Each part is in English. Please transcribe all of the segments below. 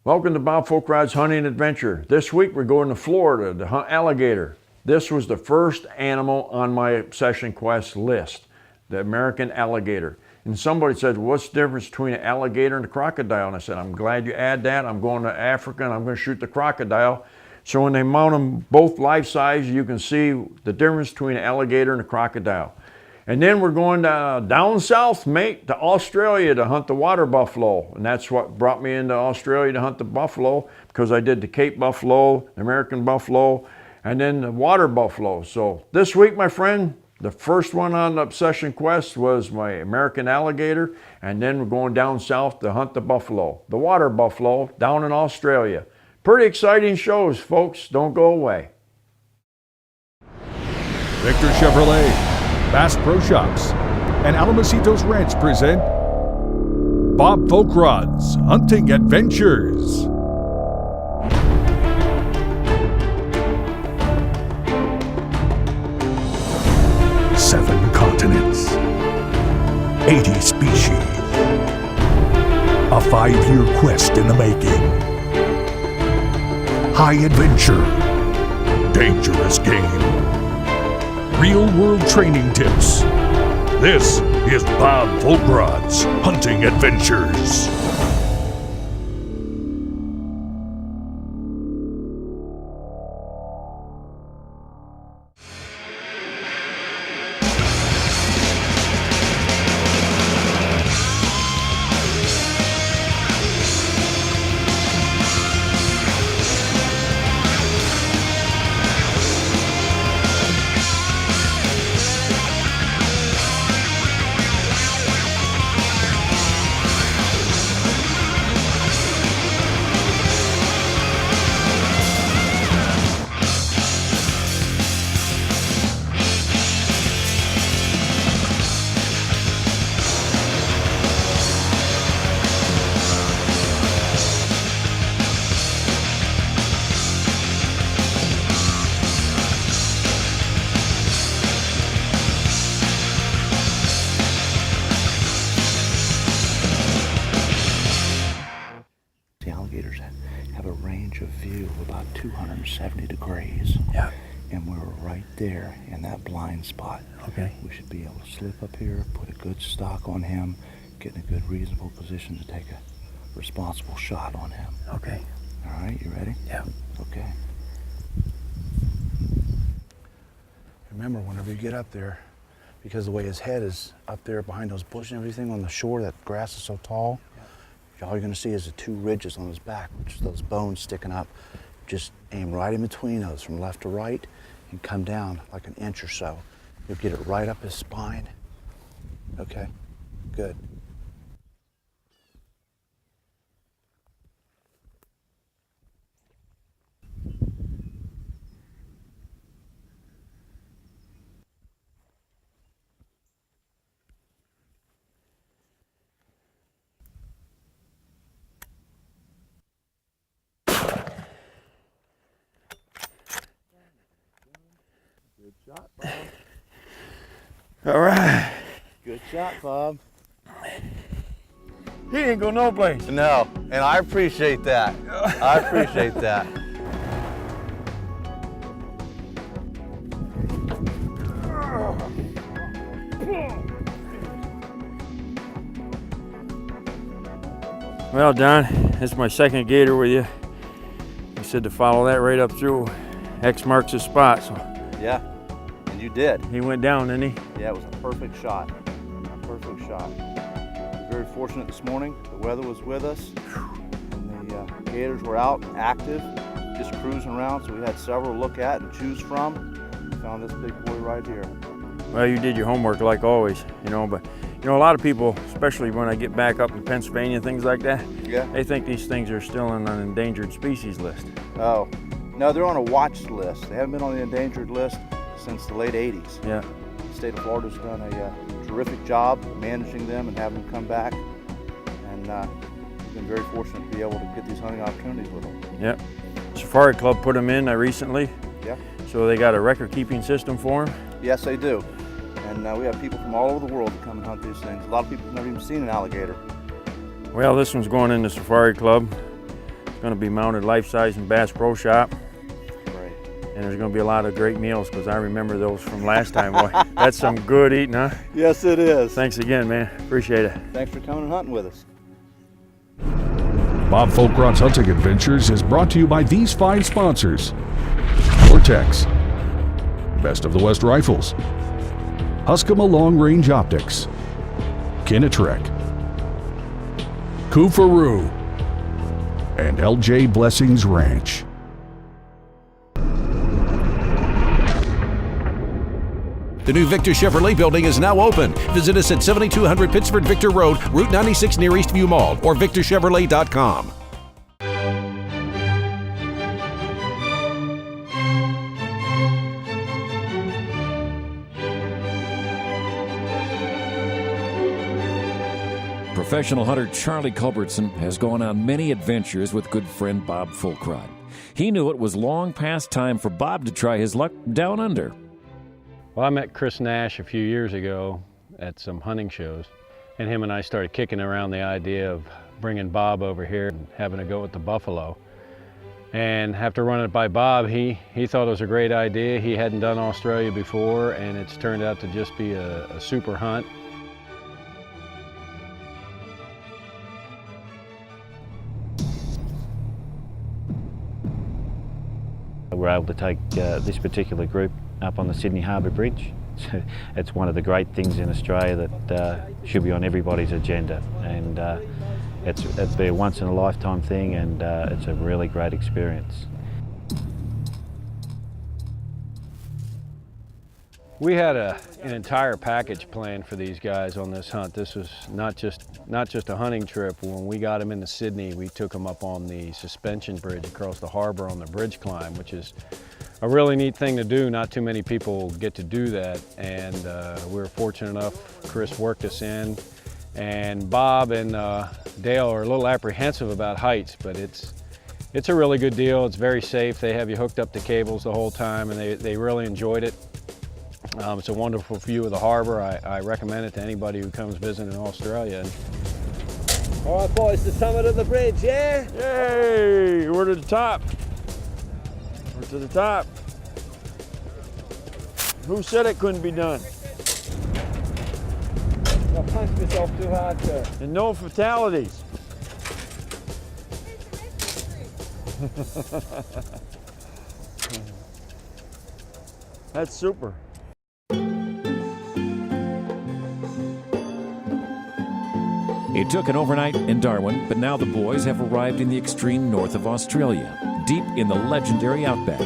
Welcome to Bob Folkrod's Hunting Adventure. This week we're going to Florida to hunt alligator. This was the first animal on my obsession quest list, the American alligator. And somebody said, what's the difference between an alligator and a crocodile? And I said, I'm glad you add that. I'm going to Africa and I'm going to shoot the crocodile. So when they mount them both life size, you can see the difference between an alligator and a crocodile. And then we're going down south, mate, to Australia to hunt the water buffalo. And that's what brought me into Australia to hunt the buffalo, because I did the Cape buffalo, the American buffalo, and then the water buffalo. So this week, my friend, the first one on the obsession quest was my American alligator. And then we're going down south to hunt the buffalo, the water buffalo, down in Australia. Pretty exciting shows, folks. Don't go away. Victor Chevrolet, Bass Pro Shops, and Alamocitos Ranch present Bob Folkrod's Hunting Adventures. Seven continents, 80 species, a 5-year quest in the making. High adventure, dangerous game, real-world training tips. This is Bob Folkrod's Hunting Adventures. Have a range of view of about 270 degrees. Yeah. And we were right there in that blind spot. Okay. We should be able to slip up here, put a good stock on him, get in a good reasonable position to take a responsible shot on him. Okay. All right, you ready? Yeah. Okay. Remember, whenever you get up there, because the way his head is up there behind those bushes and everything on the shore, that grass is so tall, all you're going to see is the two ridges on his back, which are those bones sticking up. Just aim right in between those from left to right and come down like an inch or so. You'll get it right up his spine. Okay, good. Good shot, Bob. All right. Good shot, Bob. He ain't go no place. No, and I appreciate that. I appreciate that. Well, Don, this is my second gator with you. You said to follow that right up through. X marks the spot. So Yeah, and you did. he went down, didn't he? Yeah, it was a perfect shot. A perfect shot. We were very fortunate this morning. The weather was with us, and the gators were out, active, just cruising around. So we had several to look at and choose from. We found this big boy right here. Well, you did your homework like always, but a lot of people, especially when I get back up in Pennsylvania and things like that, Yeah. they think these things are still on an endangered species list. Oh, no, they're on a watch list. They haven't been on the endangered list since the late 80s. Yeah. The state of Florida's done a terrific job managing them and having them come back. And we've been very fortunate to be able to get these hunting opportunities with them. Yep. Safari Club put them in recently. Yeah. So they got a record keeping system for them. Yes, they do. And we have people from all over the world that come and hunt these things. A lot of people have never even seen an alligator. Well, this one's going in the Safari Club. going to be mounted life-size in Bass Pro Shop. Right. And there's going to be a lot of great meals because I remember those from last time. Boy, that's some good eating, huh? Yes, it is. Thanks again, man. Appreciate it. Thanks for coming and hunting with us. Bob Folkrod's Hunting Adventures is brought to you by these fine sponsors: Vortex, Best of the West Rifles, Huskama Long Range Optics, Kinatrek, Kufaru, and LJ Blessings Ranch. The new Victor Chevrolet building is now open. Visit us at 7200 Pittsford Victor Road, Route 96 near Eastview Mall, or victorchevrolet.com. Professional hunter Charlie Culbertson has gone on many adventures with good friend Bob Folkrod. He knew it was long past time for Bob to try his luck down under. Well, I met Chris Nash a few years ago at some hunting shows, and him and I started kicking around the idea of bringing Bob over here and having a go at the buffalo. And after running it by Bob, he thought it was a great idea. He hadn't done Australia before, and it's turned out to just be a super hunt. We're able to take this particular group up on the Sydney Harbour Bridge. It's one of the great things in Australia that should be on everybody's agenda, and it's been a once-in-a-lifetime thing, and it's a really great experience. We had an entire package planned for these guys on this hunt. This was not just a hunting trip. When we got them into Sydney, we took them up on the suspension bridge across the harbor on the bridge climb, which is a really neat thing to do. Not too many people get to do that, and we were fortunate enough. Chris worked us in, and Bob and Dale are a little apprehensive about heights, but it's a really good deal. It's very safe. They have you hooked up to cables the whole time, and they really enjoyed it. It's a wonderful view of the harbor. I recommend it to anybody who comes visiting Australia. All right, boys, the summit of the bridge, yeah? Yay! We're to the top. We're to the top. Who said it couldn't be done? I punched myself too hard, sir. And no fatalities. That's super. It took an overnight in Darwin, but now the boys have arrived in the extreme north of Australia, deep in the legendary outback.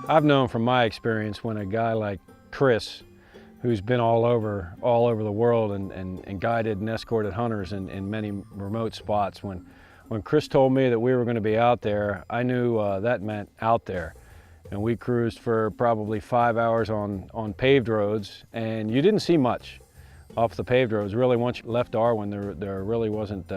I've known from my experience when a guy like Chris, who's been all over the world and guided and escorted hunters in many remote spots, when Chris told me that we were going to be out there, I knew that meant out there. And we cruised for probably 5 hours on paved roads, and you didn't see much off the paved roads. Really, once you left Darwin, there really wasn't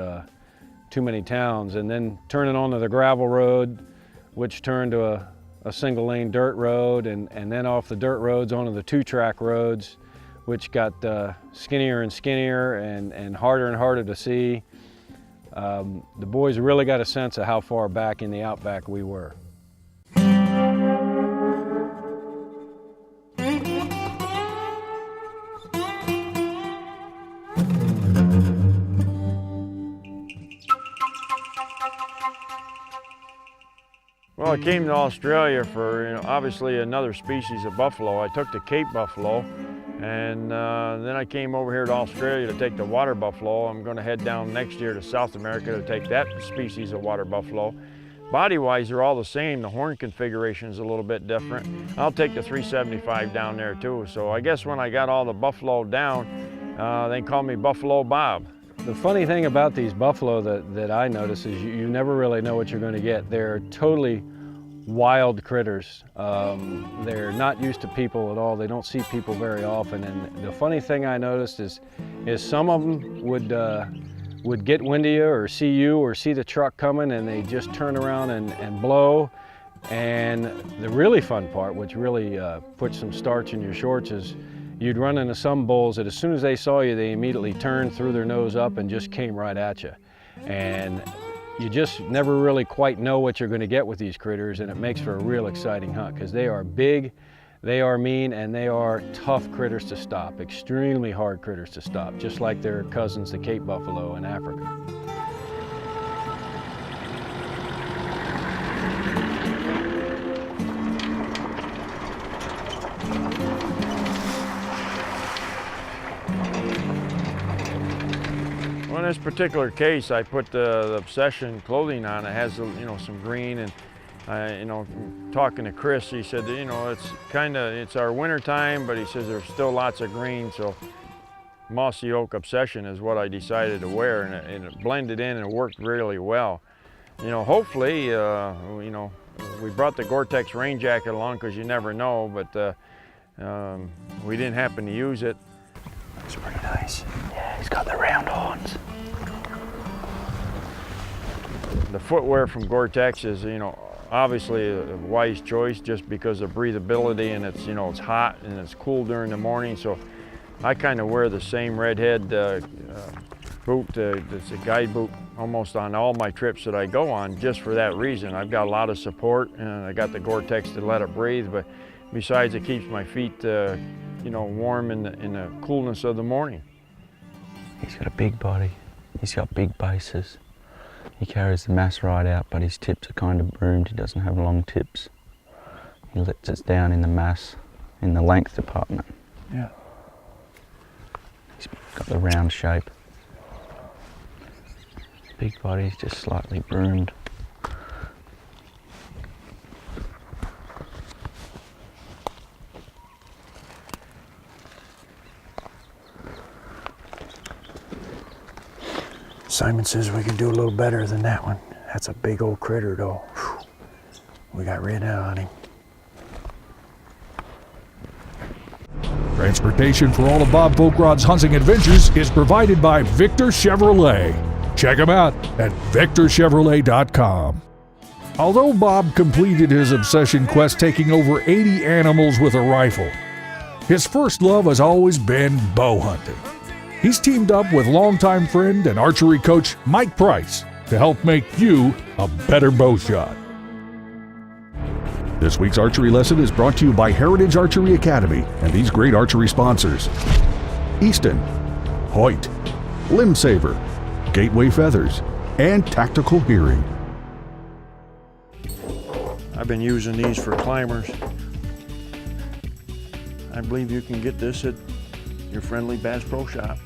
too many towns. And then turning onto the gravel road, which turned to a single lane dirt road, and then off the dirt roads onto the 2-track roads, which got skinnier and skinnier and harder to see. The boys really got a sense of how far back in the outback we were. Well, I came to Australia for, obviously another species of buffalo. I took the Cape buffalo, and then I came over here to Australia to take the water buffalo. I'm going to head down next year to South America to take that species of water buffalo. Body-wise, they're all the same. The horn configuration is a little bit different. I'll take the 375 down there too. So I guess when I got all the buffalo down, they call me Buffalo Bob. The funny thing about these buffalo that I notice is you never really know what you're going to get. They're totally wild critters. They're not used to people at all. They don't see people very often. And the funny thing I noticed is some of them would get wind of you or see the truck coming, and they just turn around and blow. And the really fun part, which really puts some starch in your shorts, is you'd run into some bulls that as soon as they saw you, they immediately turned, threw their nose up, and just came right at you. And you just never really quite know what you're going to get with these critters, and it makes for a real exciting hunt because they are big, they are mean, and they are tough critters to stop, extremely hard critters to stop, just like their cousins, the Cape buffalo in Africa. Well, in this particular case, I put the Obsession clothing on. It has, some green, and talking to Chris, he said, it's our winter time, but he says there's still lots of green, so Mossy Oak Obsession is what I decided to wear, and it blended in and it worked really well. Hopefully, we brought the Gore-Tex rain jacket along because you never know, but we didn't happen to use it. Looks pretty nice. Yeah, he's got the round horns. The footwear from Gore-Tex is, obviously a wise choice just because of breathability, and it's, it's hot and it's cool during the morning. So I kind of wear the same redhead boot, it's a guide boot almost on all my trips that I go on, just for that reason. I've got a lot of support, and I got the Gore-Tex to let it breathe, but besides it keeps my feet warm in the coolness of the morning. He's got a big body, he's got big bases. He carries the mass right out, but his tips are kind of broomed. He doesn't have long tips. He lets it down in the mass, in the length department. Yeah. He's got the round shape. Big body, just slightly broomed. Simon says we can do a little better than that one. That's a big old critter though. Whew. We got rid out on him. Transportation for all of Bob Folkrod's hunting adventures is provided by Victor Chevrolet. Check him out at victorchevrolet.com. Although Bob completed his obsession quest taking over 80 animals with a rifle, his first love has always been bow hunting. He's teamed up with longtime friend and archery coach Mike Price to help make you a better bow shot. This week's archery lesson is brought to you by Heritage Archery Academy and these great archery sponsors: Easton, Hoyt, Limb Saver, Gateway Feathers, and Tactical Hearing. I've been using these for climbers. I believe you can get this at your friendly Bass Pro Shop.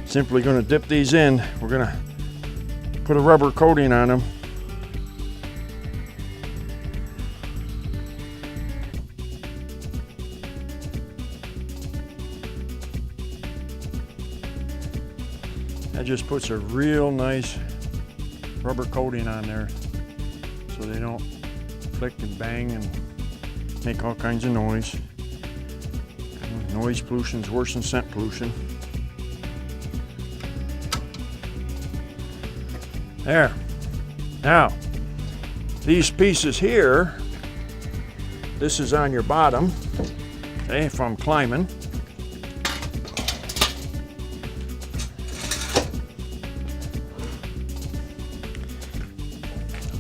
Simply going to dip these in. We're going to put a rubber coating on them. That just puts a real nice rubber coating on there so they don't flick and bang and make all kinds of noise. Noise pollution is worse than scent pollution. There. Now, these pieces here, this is on your bottom, okay, if I'm climbing.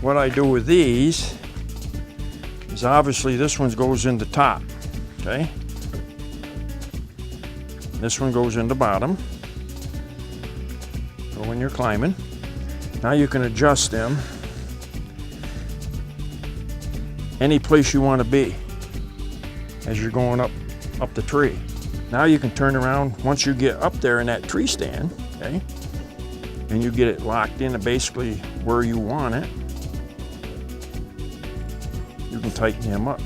What I do with these is obviously this one goes in the top, okay? This one goes in the bottom. So when you're climbing, now you can adjust them any place you want to be as you're going up the tree. Now you can turn around once you get up there in that tree stand, okay? And you get it locked in to basically where you want it. You can tighten them up.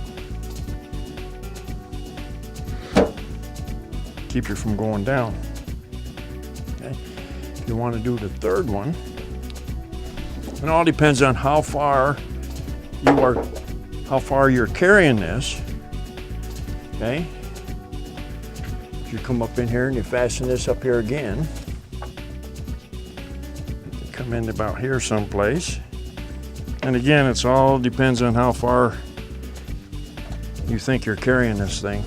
Keep you from going down. Okay? If you want to do the third one, it all depends on how far you're carrying this. Okay? If you come up in here and you fasten this up here again, you come in about here someplace. And again, it's all depends on how far you think you're carrying this thing.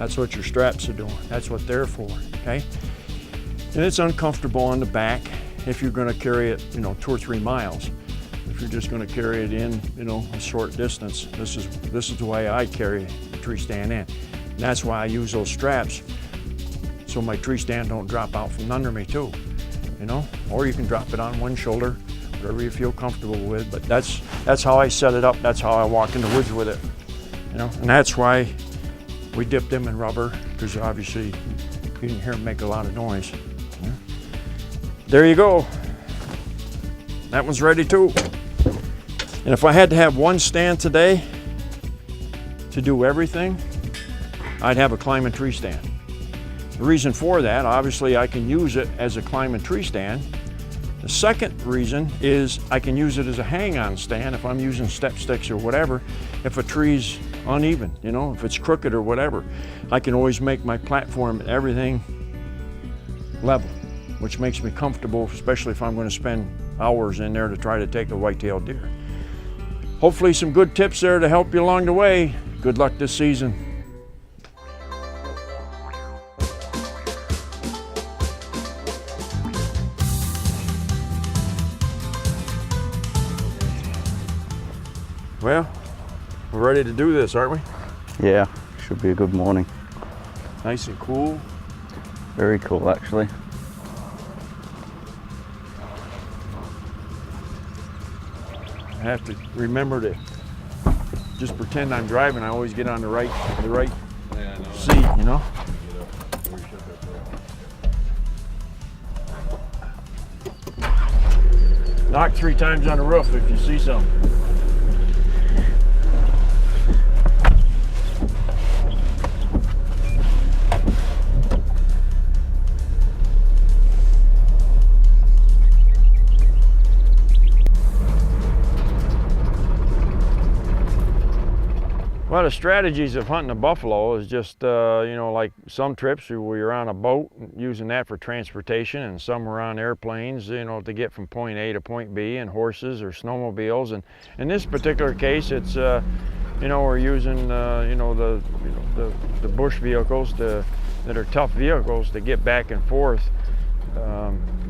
That's what your straps are doing. That's what they're for, okay? And it's uncomfortable on the back if you're gonna carry it, 2 or 3 miles. If you're just gonna carry it in, a short distance, this is the way I carry a tree stand in. And that's why I use those straps, so my tree stand don't drop out from under me too, Or you can drop it on one shoulder, whatever you feel comfortable with, but that's how I set it up. That's how I walk in the woods with it, And that's why we dip them in rubber, because obviously you can hear them make a lot of noise. There you go. That one's ready too. And if I had to have one stand today to do everything, I'd have a climbing tree stand. The reason for that, obviously I can use it as a climbing tree stand. The second reason is I can use it as a hang-on stand if I'm using step sticks or whatever. If a tree's uneven, if it's crooked or whatever, I can always make my platform and everything level, which makes me comfortable, especially if I'm going to spend hours in there to try to take a white-tailed deer. Hopefully some good tips there to help you along the way. Good luck this season. Well, we're ready to do this, aren't we? Yeah, should be a good morning. Nice and cool. Very cool, actually. I have to remember to just pretend I'm driving. I always get on the right seat, Knock 3 times on the roof if you see something. Well, the strategies of hunting a buffalo is just, like some trips where you're on a boat using that for transportation, and some are on airplanes, to get from point A to point B, and horses or snowmobiles. And in this particular case, it's, we're using, the bush vehicles that are tough vehicles to get back and forth,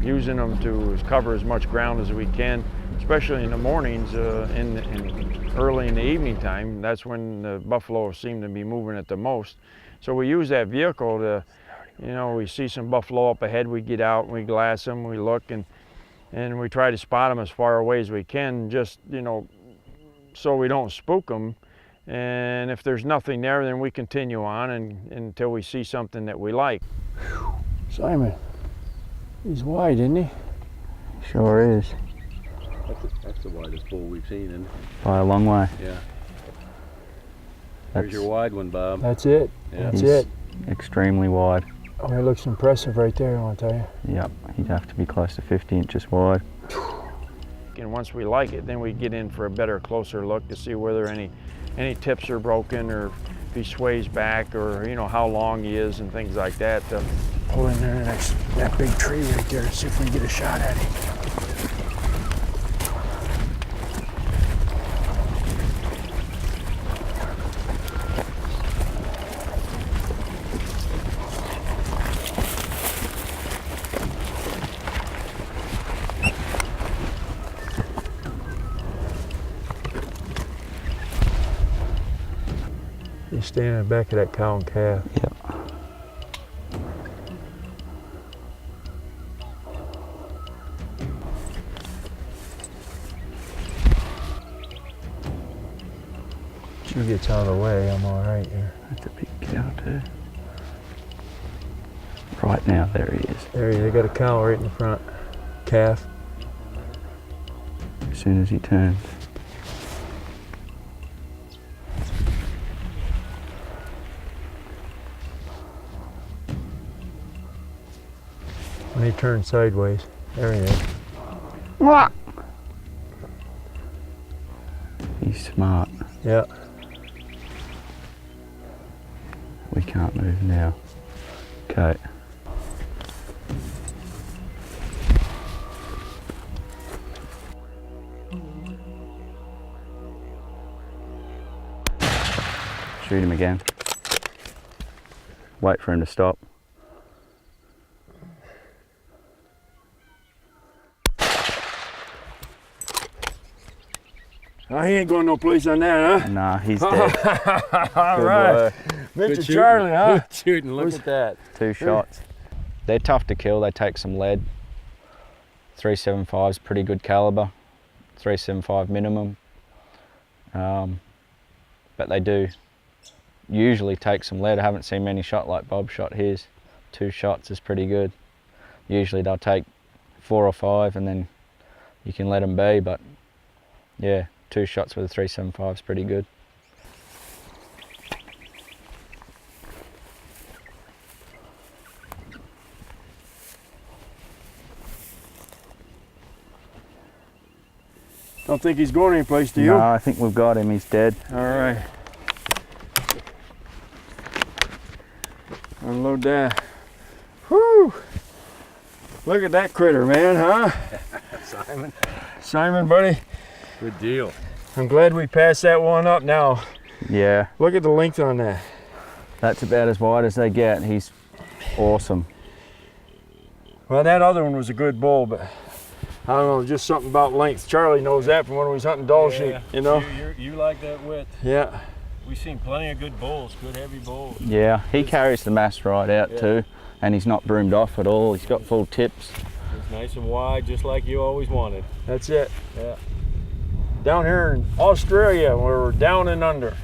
using them to cover as much ground as we can, especially in the mornings, early in the evening time. That's when the buffalo seem to be moving it the most. So we use that vehicle to, we see some buffalo up ahead, we get out and we glass them, we look, and we try to spot them as far away as we can, just, so we don't spook them. And if there's nothing there, then we continue on until we see something that we like. Simon, he's wide, isn't he? Sure is. That's the widest bull we've seen, isn't it? By a long way. Yeah. There's your wide one, Bob. That's it. Yeah. That's it. Extremely wide. Oh, it looks impressive right there, I want to tell you. Yep, he'd have to be close to 50 inches wide. And once we like it, then we get in for a better, closer look to see whether any tips are broken, or if he sways back, or how long he is and things like that. Pull in there next to that big tree right there, see if we can get a shot at him. He's standing in the back of that cow and calf. Yep. She gets out of the way, I'm all right here. That's a big cow too. Right now, there he is. There he is. They got a cow right in the front. Calf. As soon as he turns. When he turns sideways, there he is. He's smart. Yeah. We can't move now. Okay. Shoot him again. wait for him to stop. Oh, he ain't going no place on that, huh? Nah, he's dead. All right. Mr. Charlie, huh? Good shooting, look at that. 2 shots. They're tough to kill, they take some lead. 375's pretty good caliber, 375 minimum. But they do usually take some lead. I haven't seen many shot like Bob shot his. 2 shots is pretty good. Usually they'll take 4 or 5 and then you can let them be, but yeah, 2 shots with a 375 is pretty good. Don't think he's going anyplace, do you? No, I think we've got him, he's dead. All right. Unload that. Whew! Look at that critter, man, huh? Simon. Simon, buddy. Good deal. I'm glad we passed that one up now. Yeah, Look at the length on that. that's about as wide as they get. He's awesome. Well, that other one was a good bull, but I don't know, just something about length. Charlie knows that from when he was hunting doll sheep, you know? You like that width. Yeah. We've seen plenty of good bulls, good heavy bulls. Yeah, he carries the mass right out too, and he's not broomed off at all. He's got full tips. It's nice and wide, just like you always wanted. That's it. Yeah. Down here in Australia, we're down and under.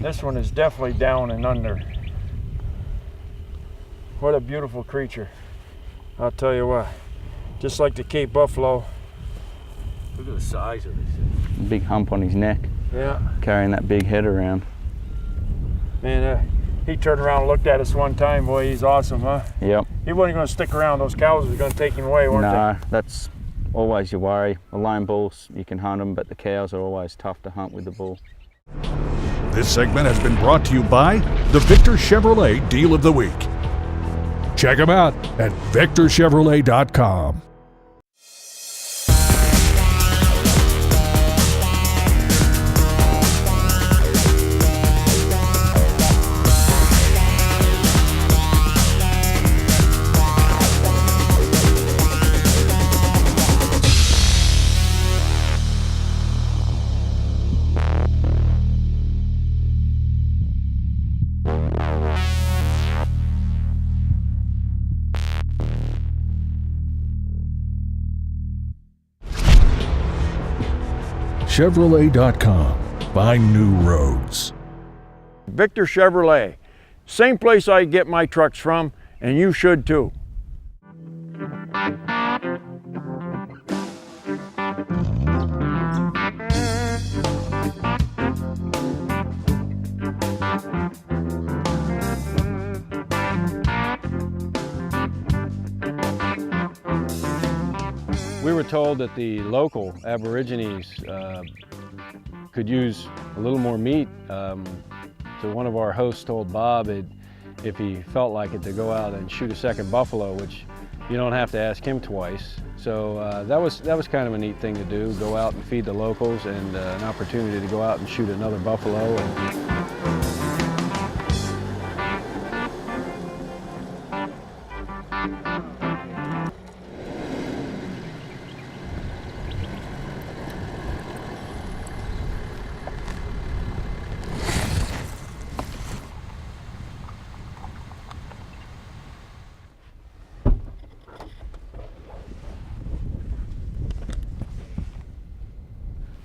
This one is definitely down and under. What a beautiful creature. I'll tell you what, just like the Cape Buffalo. Look at the size of this thing. Big hump on his neck, Yeah. carrying that big head around. Man, he turned around and looked at us one time. Boy, he's awesome, huh? Yep. He wasn't going to stick around. Those cows were going to take him away, weren't No, that's always your worry. The lone bulls, you can hunt them, but the cows are always tough to hunt with the bull. This segment has been brought to you by the Victor Chevrolet Deal of the Week. Check them out at victorchevrolet.com. Chevrolet.com. Find new roads. Victor Chevrolet. Same place I get my trucks from, and you should too. We were told that the local Aborigines could use a little more meat. So one of our hosts told Bob if he felt like it to go out and shoot a second buffalo, which you don't have to ask him twice. So that was kind of a neat thing to do, go out and feed the locals, and an opportunity to go out and shoot another buffalo.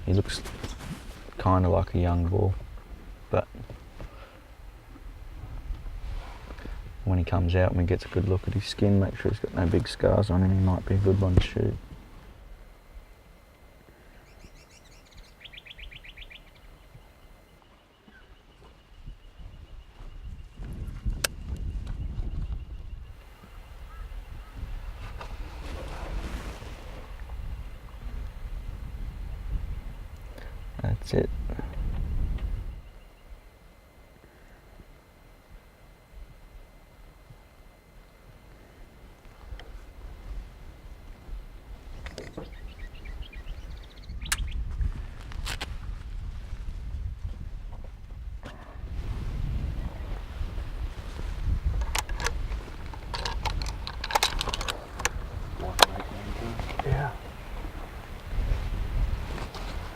He looks kind of like a young bull, but when he comes out and we get a good look at his skin, make sure he's got no big scars on him, he might be a good one to shoot. That's it.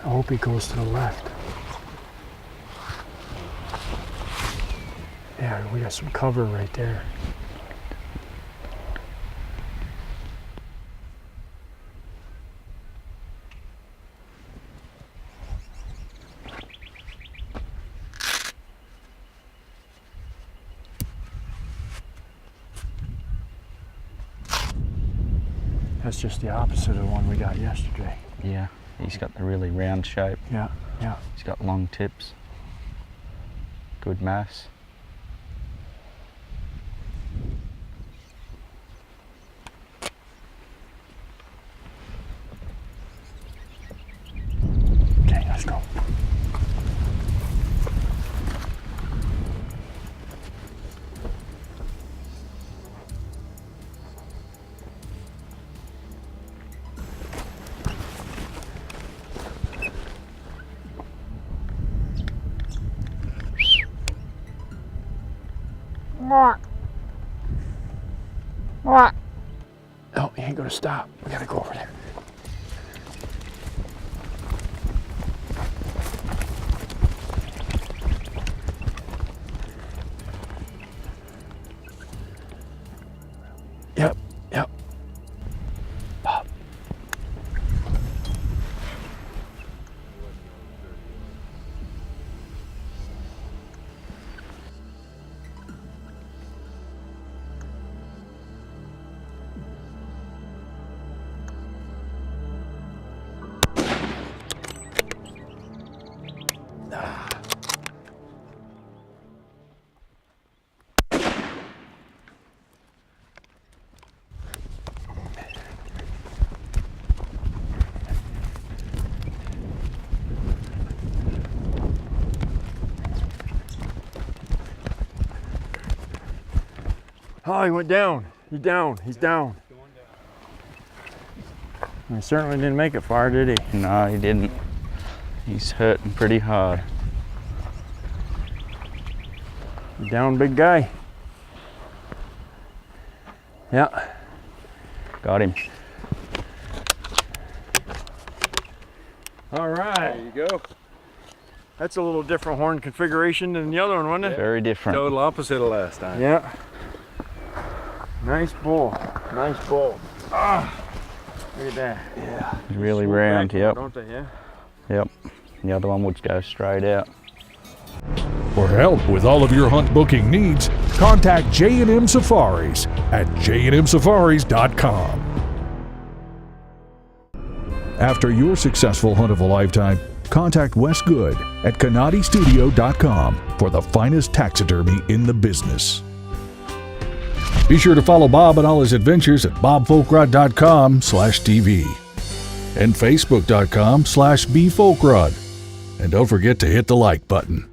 I hope he goes to the left. Yeah, we got some cover right there. That's just the opposite of the one we got yesterday. Yeah, he's got the really round shape. Yeah, yeah. He's got long tips. Good mass. Okay, let's go. No, he ain't gonna stop. We gotta go over there. Yep, yep. Pop. Oh, he went down. He's down. He's down. He certainly didn't make it far, did he? No, he didn't. He's hurting pretty hard. You down, big guy? Yeah. Got him. All right. There you go. That's a little different horn configuration than the other one, wasn't it? Very different. Total opposite of last time. Yeah. Nice bull. Nice bull. Ah, look at that. Yeah. He's really round, yep. Don't they? Yeah. Yep. The other one would go straight out. For help with all of your hunt booking needs, contact J&M Safaris at jnmsafaris.com. After your successful hunt of a lifetime, contact Wes Good at canadistudio.com for the finest taxidermy in the business. Be sure to follow Bob and all his adventures at bobfolkrod.com/TV and facebook.com/bfolkrod. And don't forget to hit the like button.